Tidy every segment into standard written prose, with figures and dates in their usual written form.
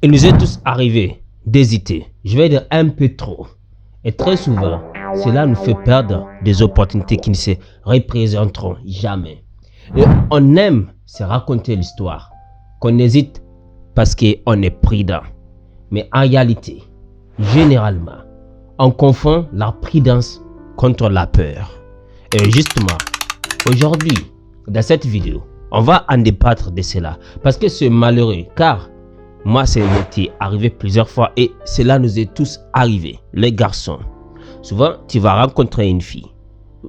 Il nous est tous arrivé d'hésiter, je vais dire un peu trop. Et très souvent, cela nous fait perdre des opportunités qui ne se représenteront jamais. Et on aime se raconter l'histoire, qu'on hésite parce qu'on est prudent. Mais en réalité, généralement, on confond la prudence contre la peur. Et justement, aujourd'hui, dans cette vidéo, on va en débattre de cela. Parce que c'est malheureux, car moi, c'est m'était arrivé plusieurs fois et cela nous est tous arrivé, les garçons. Souvent, tu vas rencontrer une fille.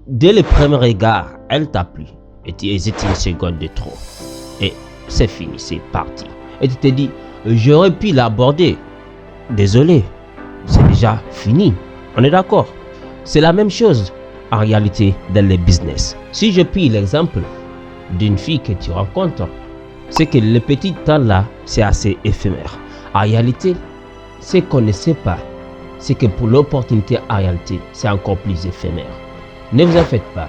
Dès le premier regard, elle t'a plu et tu hésites une seconde de trop. Et c'est fini, c'est parti. Et tu te dis, j'aurais pu l'aborder. Désolé, c'est déjà fini. On est d'accord? C'est la même chose en réalité dans les business. Si je puis l'exemple d'une fille que tu rencontres, c'est que le petit temps là, c'est assez éphémère. En réalité, ce qu'on ne sait pas, c'est que pour l'opportunité, en réalité, c'est encore plus éphémère. Ne vous en faites pas.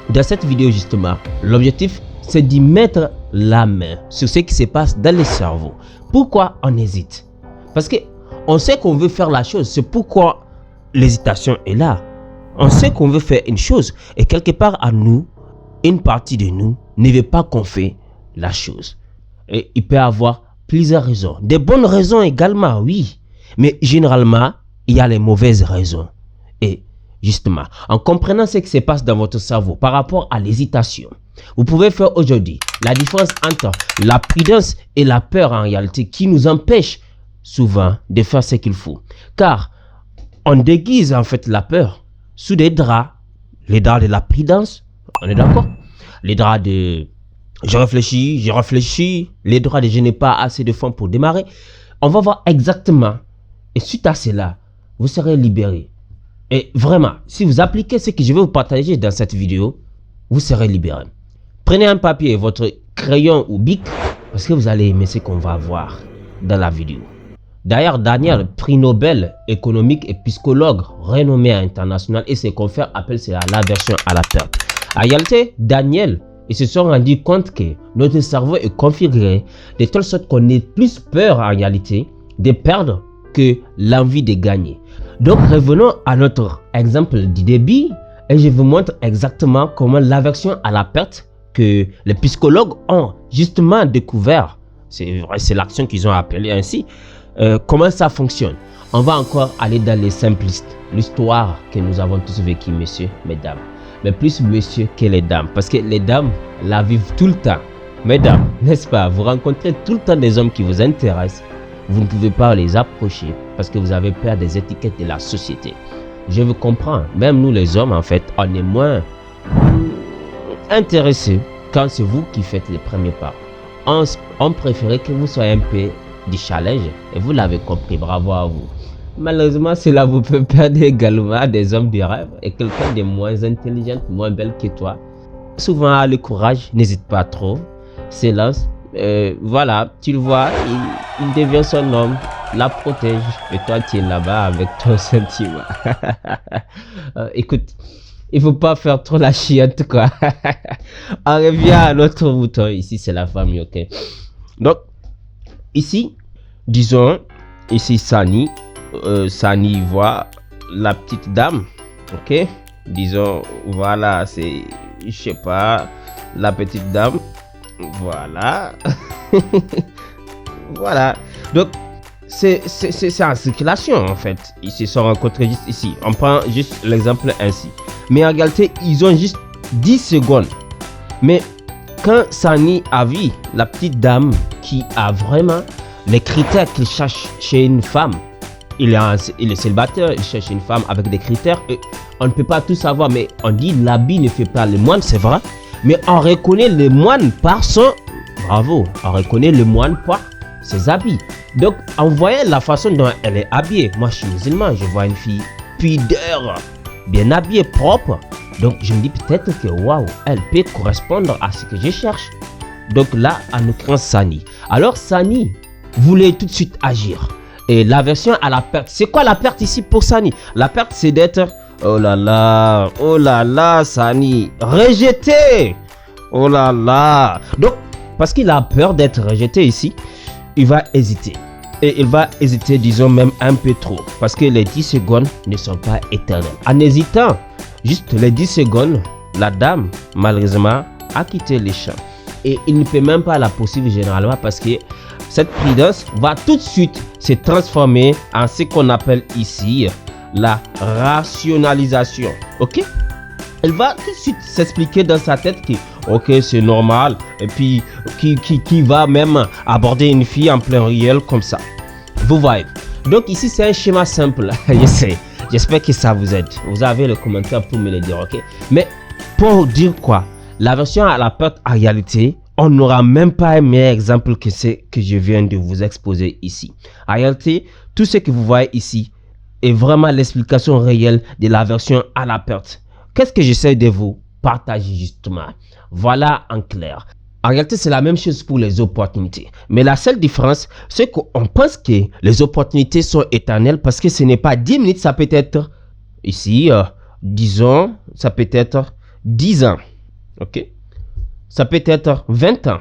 Dans cette vidéo justement, l'objectif, c'est d'y mettre la main sur ce qui se passe dans le cerveau. Pourquoi on hésite? Parce que on sait qu'on veut faire la chose, c'est pourquoi l'hésitation est là. On sait qu'on veut faire une chose et quelque part à nous, une partie de nous ne veut pas qu'on fait la chose. Et il peut y avoir plusieurs raisons. Des bonnes raisons également, oui. Mais généralement, il y a les mauvaises raisons. Et justement, en comprenant ce qui se passe dans votre cerveau par rapport à l'hésitation, vous pouvez faire aujourd'hui la différence entre la prudence et la peur en réalité qui nous empêche souvent de faire ce qu'il faut. Car on déguise en fait la peur sous des draps. Les draps de la prudence, on est d'accord? Les draps de je réfléchis, les draps de je n'ai pas assez de fonds pour démarrer. On va voir exactement. Et suite à cela, vous serez libéré. Et vraiment, si vous appliquez ce que je vais vous partager dans cette vidéo, vous serez libéré. Prenez un papier, votre crayon ou bic, parce que vous allez aimer ce qu'on va voir dans la vidéo. D'ailleurs, Daniel, prix Nobel économique et psychologue renommé international, et ses confrères appellent cela l'aversion à la perte. En réalité, Daniel, ils se sont rendus compte que notre cerveau est configuré de telle sorte qu'on ait plus peur en réalité de perdre que l'envie de gagner. Donc revenons à notre exemple du débit et je vous montre exactement comment l'aversion à la perte que les psychologues ont justement découvert, c'est vrai, c'est l'action qu'ils ont appelée ainsi, comment ça fonctionne. On va encore aller dans les simplistes, l'histoire que nous avons tous vécue, messieurs, mesdames. Mais plus messieurs que les dames, parce que les dames la vivent tout le temps. Mesdames, n'est-ce pas, vous rencontrez tout le temps des hommes qui vous intéressent, vous ne pouvez pas les approcher parce que vous avez peur des étiquettes de la société. Je vous comprends, même nous les hommes en fait, on est moins intéressés quand c'est vous qui faites les premiers pas. On préférait que vous soyez un peu du challenge et vous l'avez compris, bravo à vous. Malheureusement, cela vous peut perdre également des hommes de rêve et quelqu'un de moins intelligent, moins belle que toi. Souvent, le courage, n'hésite pas trop, s'élance. Voilà, tu le vois, il devient son homme, la protège et toi tu es là-bas avec ton sentiment. Écoute, il faut pas faire trop la chiante quoi. On revient à notre mouton, ici c'est la famille, ok. Donc, ici, disons, ici Sani. Sani voit la petite dame, ok, disons, voilà, c'est, je sais pas, la petite dame, voilà. Voilà, donc c'est en circulation en fait, ils se sont rencontrés juste ici, on prend juste l'exemple ainsi, mais en réalité ils ont juste 10 secondes, mais quand Sani a vu la petite dame qui a vraiment les critères qu'il cherche chez une femme, il est célibataire, il cherche une femme avec des critères. Et on ne peut pas tout savoir, mais on dit l'habit ne fait pas le moine, c'est vrai. Mais on reconnaît le moine par son... Bravo, on reconnaît le moine par ses habits. Donc, en voyant la façon dont elle est habillée, moi je suis musulman, je vois une fille pudeur, bien habillée, propre. Donc, je me dis peut-être que waouh, elle peut correspondre à ce que je cherche. Donc là, en l'occurrence, Sani. Alors, Sani voulait tout de suite agir. Et l'aversion à la perte, c'est quoi la perte ici pour Sani? La perte, c'est d'être, oh là là, Sani, rejeté. Oh là là. Donc, parce qu'il a peur d'être rejeté ici, il va hésiter. Et il va hésiter, disons même un peu trop, parce que les 10 secondes ne sont pas éternelles. En hésitant juste les 10 secondes, la dame, malheureusement, a quitté les champs. Et il ne peut même pas la poursuivre généralement parce que cette prudence va tout de suite se transformer en ce qu'on appelle ici la rationalisation. Ok? Elle va tout de suite s'expliquer dans sa tête que ok, c'est normal, et puis qui va même aborder une fille en plein réel comme ça. Vous voyez. Donc ici c'est un schéma simple. Je sais. J'espère que ça vous aide. Vous avez le commentaire pour me le dire, ok? Mais pour dire quoi? L'aversion à la perte en réalité, on n'aura même pas un meilleur exemple que ce que je viens de vous exposer ici. En réalité, tout ce que vous voyez ici est vraiment l'explication réelle de l'aversion à la perte. Qu'est-ce que j'essaie de vous partager justement? Voilà en clair. En réalité, c'est la même chose pour les opportunités. Mais la seule différence, c'est qu'on pense que les opportunités sont éternelles parce que ce n'est pas 10 minutes, ça peut être ici, disons, ça peut être 10 ans. Ok? Ça peut être 20 ans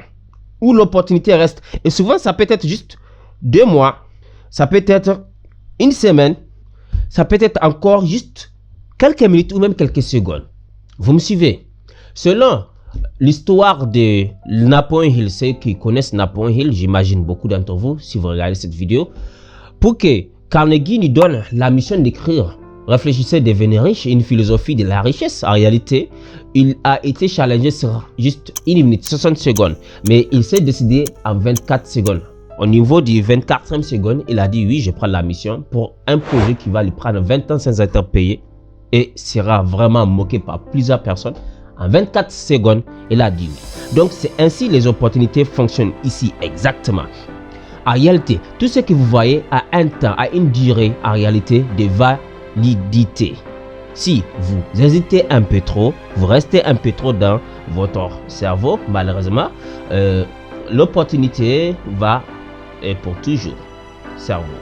où l'opportunité reste. Et souvent, ça peut être juste 2 mois. Ça peut être une semaine. Ça peut être encore juste quelques minutes ou même quelques secondes. Vous me suivez? Selon l'histoire de Napoleon Hill, ceux qui connaissent Napoleon Hill, j'imagine beaucoup d'entre vous, si vous regardez cette vidéo, pour que Carnegie nous donne la mission d'écrire « Réfléchissez, devenez riche » une philosophie de la richesse. En réalité, il a été challengé sur juste 1 minute, 60 secondes, mais il s'est décidé en 24 secondes. Au niveau du 24e seconde, il a dit « Oui, je prends la mission pour un projet qui va lui prendre 20 ans sans être payé et sera vraiment moqué par plusieurs personnes. » En 24 secondes, il a dit oui. Donc, c'est ainsi les opportunités fonctionnent ici exactement. En réalité, tout ce que vous voyez a un temps, a une durée en réalité de validité. Si vous hésitez un peu trop, vous restez un peu trop dans votre cerveau, malheureusement, l'opportunité va pour toujours. Cerveau.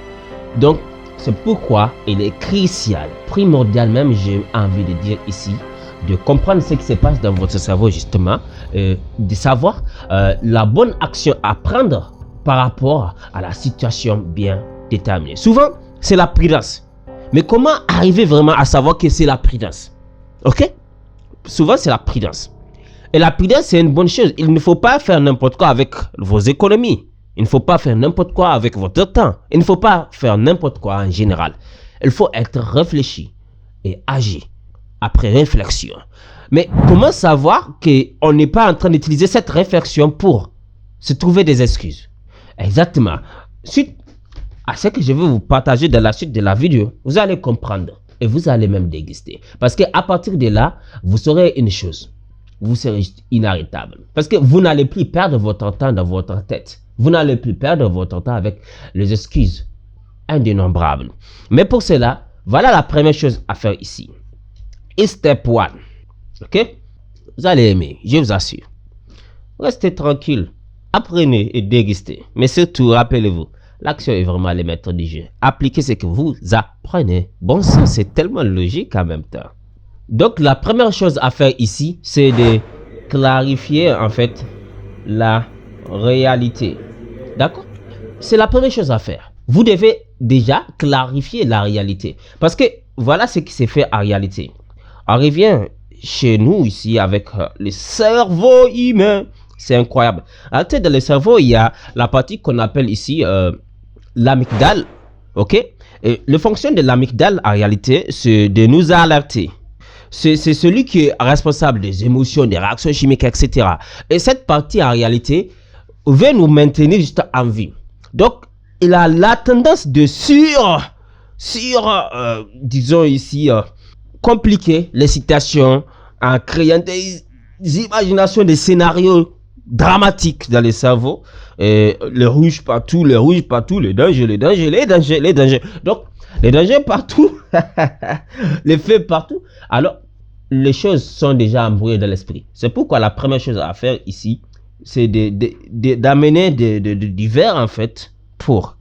Donc, c'est pourquoi il est crucial, primordial même, j'ai envie de dire ici, de comprendre ce qui se passe dans votre cerveau justement, de savoir la bonne action à prendre par rapport à la situation bien déterminée. Souvent, c'est la prudence. Mais comment arriver vraiment à savoir que c'est la prudence? Ok? Souvent, c'est la prudence. Et la prudence, c'est une bonne chose. Il ne faut pas faire n'importe quoi avec vos économies. Il ne faut pas faire n'importe quoi avec votre temps. Il ne faut pas faire n'importe quoi en général. Il faut être réfléchi et agir après réflexion. Mais comment savoir qu'on n'est pas en train d'utiliser cette réflexion pour se trouver des excuses? Exactement. Suite à ce que je vais vous partager dans la suite de la vidéo, vous allez comprendre et vous allez même déguster. Parce qu'à partir de là, vous saurez une chose. Vous serez inarrêtable. Parce que vous n'allez plus perdre votre temps dans votre tête. Vous n'allez plus perdre votre temps avec les excuses indénombrables. Mais pour cela, voilà la première chose à faire ici. Et step 1. Ok? Vous allez aimer, je vous assure. Restez tranquille. Apprenez et dégustez. Mais surtout, rappelez-vous, l'action est vraiment le maître du jeu. Appliquez ce que vous apprenez. Bon sang, c'est tellement logique en même temps. Donc, la première chose à faire ici, c'est de clarifier en fait la réalité. D'accord? C'est la première chose à faire. Vous devez déjà clarifier la réalité. Parce que voilà ce qui s'est fait en réalité. On revient chez nous ici avec le cerveau humain. C'est incroyable. En tête dans le cerveau, il y a la partie qu'on appelle ici l'amygdale. Ok? Et le fonction de l'amygdale en réalité, c'est de nous alerter. C'est celui qui est responsable des émotions, des réactions chimiques, etc. Et cette partie en réalité veut nous maintenir juste en vie. Donc, il a la tendance de disons ici, compliquer les situations en créant des imaginations, des scénarios dramatiques dans le cerveau. Et les rouges partout, les dangers. Donc, les dangers partout, les faits partout. Alors, les choses sont déjà embrouillées dans l'esprit. C'est pourquoi la première chose à faire ici, c'est d'amener du verre en fait pour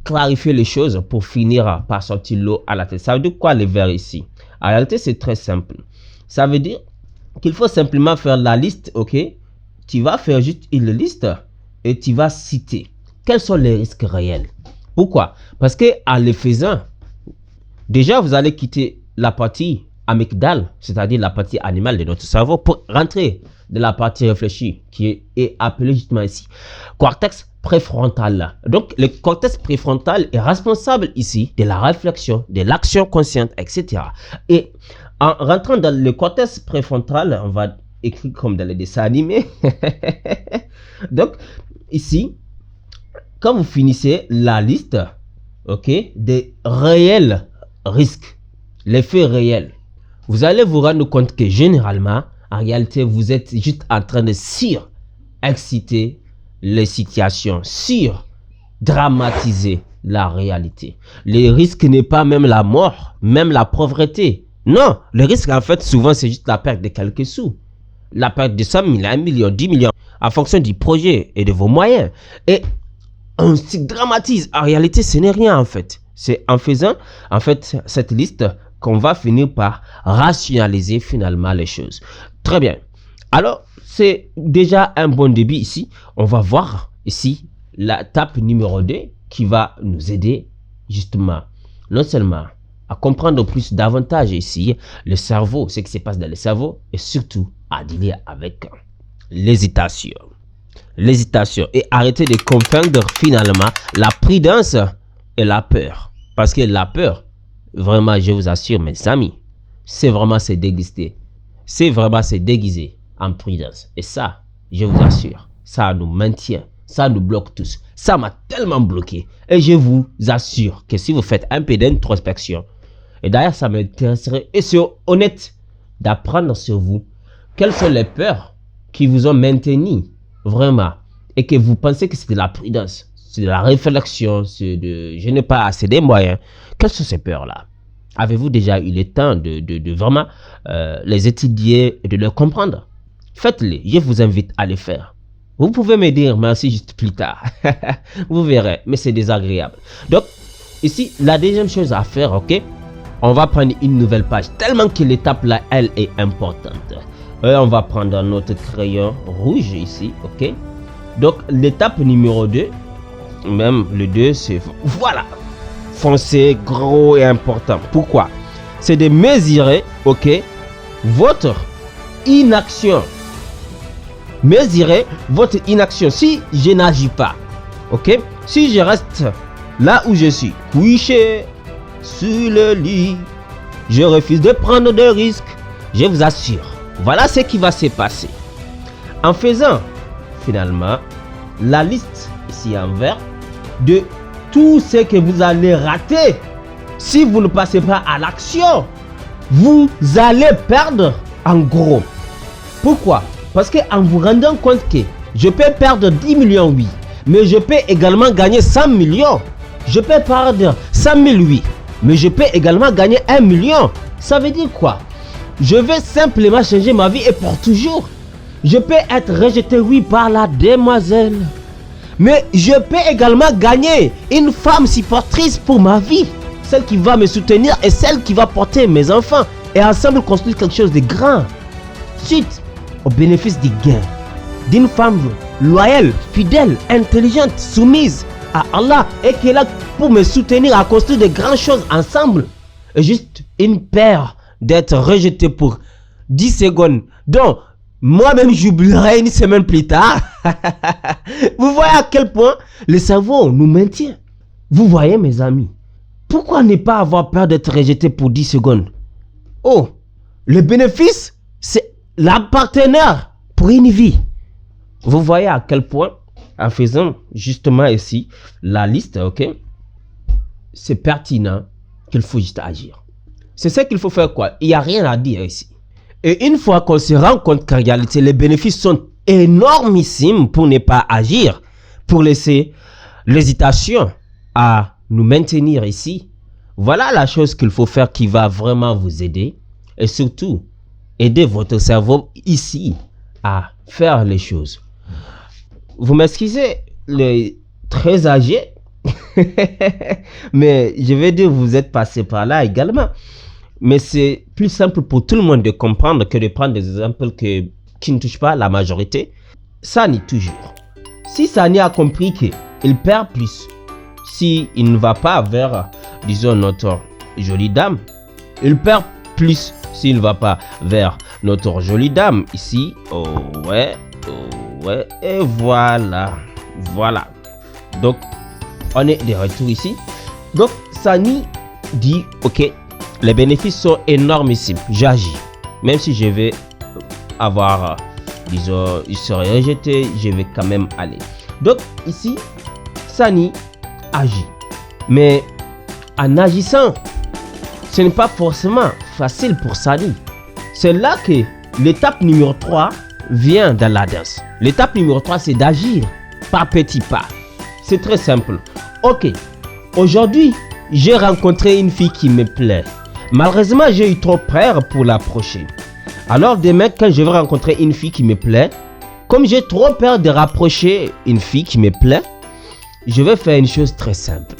clarifier les choses, pour finir par sortir l'eau à la tête. Ça veut dire quoi le verre ici? En réalité, c'est très simple. Ça veut dire qu'il faut simplement faire la liste, ok? Tu vas faire juste une liste et tu vas citer quels sont les risques réels? Pourquoi? Parce que en le faisant, déjà vous allez quitter la partie amygdale, c'est-à-dire la partie animale de notre cerveau, pour rentrer de la partie réfléchie qui est appelée justement ici cortex préfrontal. Donc le cortex préfrontal est responsable ici de la réflexion, de l'action consciente, etc. Et en rentrant dans le cortex préfrontal, on va écrire comme dans les dessins animés. Donc ici, quand vous finissez la liste, ok, des réels risques, les faits réels, vous allez vous rendre compte que généralement, en réalité, vous êtes juste en train de exciter les situations, dramatiser la réalité. Le risque n'est pas même la mort, même la pauvreté. Non, le risque en fait souvent c'est juste la perte de quelques sous. La perte de 100 000, 1 million, 10 millions, en fonction du projet et de vos moyens. Et on se dramatise. En réalité, ce n'est rien en fait. C'est en faisant en fait cette liste qu'on va finir par rationaliser finalement les choses. Très bien. Alors, c'est déjà un bon début ici. On va voir ici la étape numéro 2 qui va nous aider justement non seulement à comprendre plus davantage ici le cerveau, ce qui se passe dans le cerveau, et surtout à dealer avec l'hésitation. L'hésitation et arrêter de confondre finalement la prudence et la peur. Parce que la peur, vraiment, je vous assure, mes amis, c'est vraiment se déguiser. C'est vraiment se déguiser en prudence. Et ça, je vous assure, ça nous maintient, ça nous bloque tous. Ça m'a tellement bloqué. Et je vous assure que si vous faites un peu d'introspection, et d'ailleurs, ça m'intéresserait, et c'est honnête, d'apprendre sur vous, quelles sont les peurs qui vous ont maintenu vraiment, et que vous pensez que c'est de la prudence, c'est de la réflexion, c'est de je n'ai pas assez de moyens. Quelles sont ces peurs-là? Avez-vous déjà eu le temps de vraiment les étudier et de les comprendre? Faites-les, je vous invite à les faire. Vous pouvez me dire merci juste plus tard. Vous verrez, mais c'est désagréable. Donc, ici, la deuxième chose à faire, ok? On va prendre une nouvelle page, tellement que l'étape là, elle est importante. On va prendre notre crayon rouge ici, ok? Donc, l'étape numéro 2, même le 2, c'est voilà, foncé, gros et important. Pourquoi? C'est de mesurer, ok, votre inaction. Mesurer votre inaction. Si je n'agis pas, ok, si je reste là où je suis, couché sur le lit, je refuse de prendre de risques, je vous assure, voilà ce qui va se passer. En faisant finalement la liste ici en vert de tout ce que vous allez rater si vous ne passez pas à l'action, vous allez perdre en gros. Pourquoi? Parce qu'en vous rendant compte que je peux perdre 10 millions, oui, mais je peux également gagner 100 millions. Je peux perdre 100 000, oui, mais je peux également gagner 1 million. Ça veut dire quoi? Je vais simplement changer ma vie et pour toujours. Je peux être rejeté, oui, par la demoiselle. Mais je peux également gagner une femme supportrice pour ma vie. Celle qui va me soutenir et celle qui va porter mes enfants. Et ensemble construire quelque chose de grand. Suite au bénéfice du gain d'une femme loyale, fidèle, intelligente, soumise à Allah et qui est là pour me soutenir à construire de grandes choses ensemble. Et juste une paire d'être rejeté pour 10 secondes. Donc, moi-même, j'oublierai une semaine plus tard. Vous voyez à quel point le cerveau nous maintient. Vous voyez, mes amis, pourquoi ne pas avoir peur d'être rejeté pour 10 secondes? Oh, le bénéfice, c'est la partenaire pour une vie. Vous voyez à quel point, en faisant justement ici la liste, ok, c'est pertinent qu'il faut juste agir. C'est ça qu'il faut faire, quoi. Il n'y a rien à dire ici. Et une fois qu'on se rend compte qu'en réalité, les bénéfices sont énormissimes pour ne pas agir, pour laisser l'hésitation à nous maintenir ici, voilà la chose qu'il faut faire qui va vraiment vous aider et surtout aider votre cerveau ici à faire les choses. Vous m'excusez, les très âgés, mais je vais dire vous êtes passé par là également. Mais c'est plus simple pour tout le monde de comprendre que de prendre des exemples qui ne touchent pas la majorité. Ça n'est toujours. Si Sani a compris que il perd plus. Si il ne va pas vers, disons, notre jolie dame, il perd plus s'il ne va pas vers notre jolie dame. Ici, oh ouais, et voilà. Voilà. Donc, on est de retour ici. Donc, Sani dit, ok, les bénéfices sont énormissimes. J'agis. Même si je vais avoir, disons, il serait rejeté, je vais quand même aller. Donc, ici, Sani agit. Mais en agissant, ce n'est pas forcément facile pour Sani. C'est là que l'étape numéro 3 vient dans la danse. L'étape numéro 3, c'est d'agir par petits pas. C'est très simple. Ok, aujourd'hui, j'ai rencontré une fille qui me plaît. Malheureusement, j'ai eu trop peur pour l'approcher. Alors demain, quand je vais rencontrer une fille qui me plaît, comme j'ai trop peur de rapprocher une fille qui me plaît, je vais faire une chose très simple.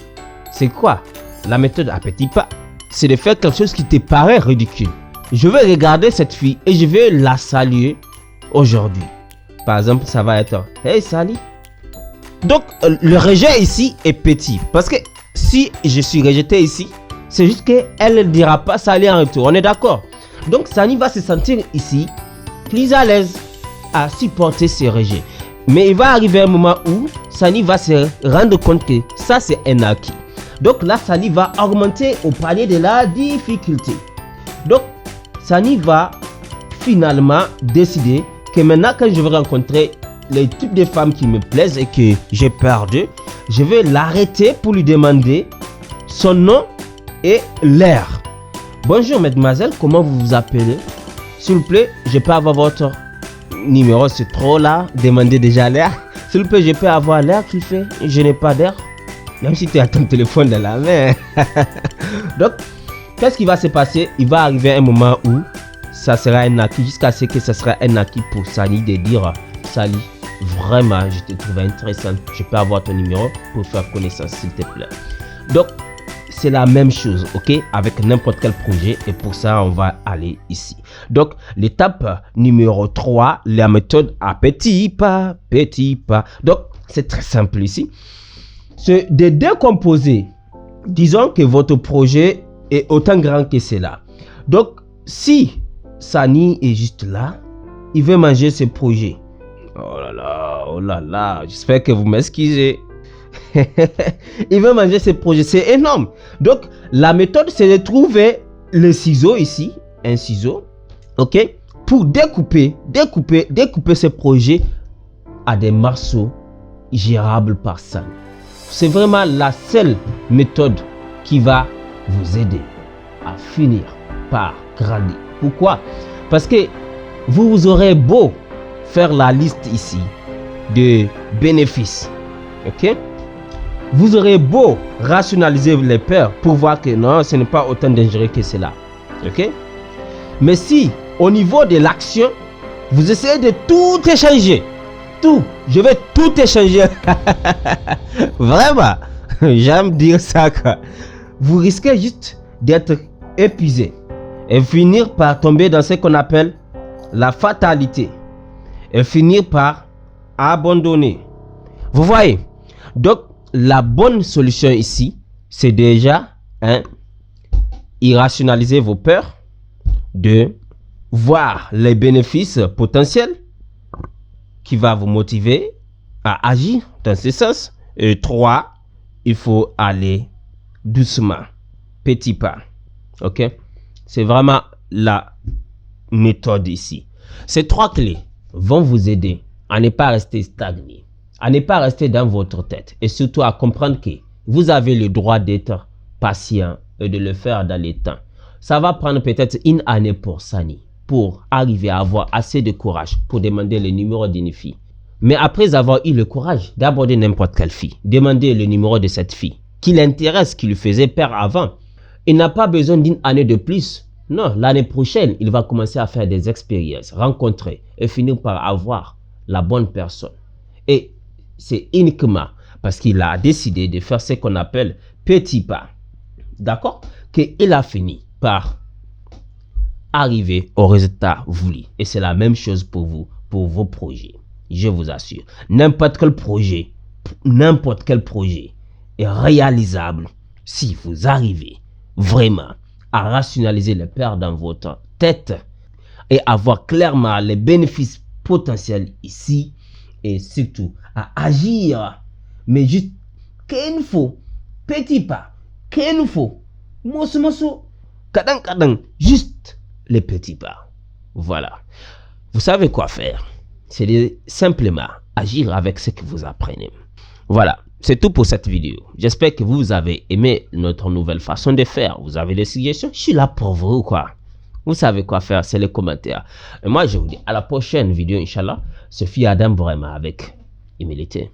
C'est quoi? La méthode à petits pas. C'est de faire quelque chose qui te paraît ridicule. Je vais regarder cette fille et je vais la saluer aujourd'hui. Par exemple, ça va être « Hey, salut !» Donc, le rejet ici est petit. Parce que si je suis rejeté ici, c'est juste qu'elle ne dira pas salut en retour. On est d'accord? Donc, Sani va se sentir ici plus à l'aise à supporter ce rejet. Mais il va arriver un moment où Sani va se rendre compte que ça, c'est un acquis. Donc là, Sani va augmenter au palier de la difficulté. Donc, Sani va finalement décider que maintenant, quand je vais rencontrer les types de femmes qui me plaisent et que j'ai peur d'eux, je vais l'arrêter pour lui demander son nom et l'heure. Bonjour mademoiselle, comment vous vous appelez? S'il vous plaît, je peux avoir votre numéro, c'est trop là, demandez déjà l'heure. S'il vous plaît, je peux avoir l'heure qu'il fait? Je n'ai pas d'heure. Même si tu as ton téléphone dans la main. Donc, qu'est-ce qui va se passer? Il va arriver un moment où ça sera un acquis, jusqu'à ce que ça sera un acquis pour Sani de dire Sali, vraiment, je te trouve intéressante. Je peux avoir ton numéro pour faire connaissance, s'il te plaît. Donc, c'est la même chose, ok, avec n'importe quel projet. Et pour ça, on va aller ici. Donc, l'étape numéro 3, la méthode à petits pas, petits pas. Donc, c'est très simple ici. C'est de décomposer. Disons que votre projet est autant grand que cela. Donc, si Sani est juste là, il veut manger ce projet. Oh là là, j'espère que vous m'excusez. Il veut manger ce projet, c'est énorme. Donc, la méthode, c'est de trouver le ciseau ici, un ciseau, ok, pour découper ce projet à des morceaux gérables par Sani. C'est vraiment la seule méthode qui va vous aider à finir par grandir. Pourquoi? Parce que vous aurez beau faire la liste ici de bénéfices, ok? Vous aurez beau rationaliser les peurs pour voir que non, ce n'est pas autant dangereux que cela, ok? Mais si au niveau de l'action, vous essayez de tout échanger, je vais tout échanger. Vraiment, j'aime dire ça, quoi. Vous risquez juste d'être épuisé et finir par tomber dans ce qu'on appelle la fatalité et finir par abandonner. Vous voyez? Donc, la bonne solution ici, c'est déjà irrationaliser vos peurs, 2, voir les bénéfices potentiels qui va vous motiver à agir dans ce sens. Et 3, il faut aller doucement, petit pas. Ok? C'est vraiment la méthode ici. Ces 3 clés vont vous aider à ne pas rester stagné, à ne pas rester dans votre tête et surtout à comprendre que vous avez le droit d'être patient et de le faire dans les temps. Ça va prendre peut-être une année pour Sani pour arriver à avoir assez de courage pour demander le numéro d'une fille. Mais après avoir eu le courage d'aborder n'importe quelle fille, demander le numéro de cette fille qui l'intéresse, qui lui faisait peur avant, il n'a pas besoin d'une année de plus. Non, l'année prochaine, il va commencer à faire des expériences, rencontrer et finir par avoir la bonne personne. Et c'est uniquement parce qu'il a décidé de faire ce qu'on appelle petit pas, d'accord, qu'il a fini par arriver au résultat voulu. Et c'est la même chose pour vous, pour vos projets. Je vous assure, n'importe quel projet n'importe quel projet est réalisable si vous arrivez vraiment à rationaliser les pertes dans votre tête et avoir clairement les bénéfices potentiels ici et surtout à agir, mais juste qu'il nous faut petit pas, qu'il nous faut mosso, kadang, juste les petits pas. Voilà. Vous savez quoi faire. C'est de simplement agir avec ce que vous apprenez. Voilà. C'est tout pour cette vidéo. J'espère que vous avez aimé notre nouvelle façon de faire. Vous avez des suggestions? Je suis là pour vous, quoi. Vous savez quoi faire, c'est les commentaires. Et moi, je vous dis à la prochaine vidéo, Inch'Allah. Ce fut Adam vraiment avec humilité.